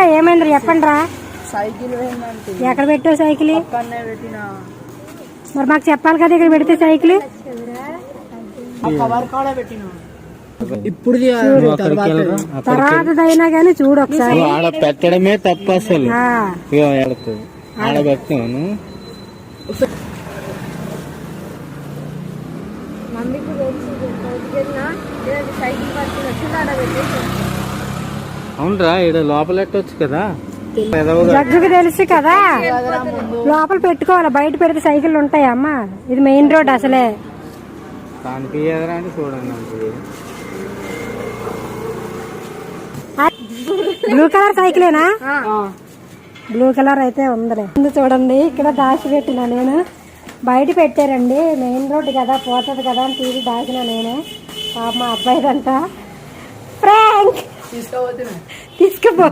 నిజంగా ఏమైంది చెప్పండి రా. సైకిల్ ఎక్కడ పెట్టావు సైకిల్? పెట్టినా. మరి మాకు చెప్పాలి కదా ఇక్కడ పెడితే సైకిల్. ఇప్పుడు తర్వాత అయినా కానీ చూడు ఒకసారి. ఆడ పెట్టడమే తప్ప అసలు. ఆడ పెట్టాను. అవునరా ఇక్కడ లోపల పెట్టవచ్చు కదా. జగ్గుకి తెలుసు కదా లోపల పెట్టుకోవాలి, బయట పెడితే సైకిల్ ఉంటాయా అమ్మా? ఇది మెయిన్ రోడ్ అసలే. దానికి ఎదురా అని చూడండి. బ్లూ కలర్ సైకిలేనా? బ్లూ కలర్ అయితే ఉందిలే. ముందు చూడండి ఇక్కడ దాచి పెట్టినా నేను. బయట పెట్టారండి, మెయిన్ రోడ్ కదా పోతుంది కదా అని తీసి దాచిన నేనే. మా అబ్బాయిదంట. ఫ్రాంక్ తీసుకుపో.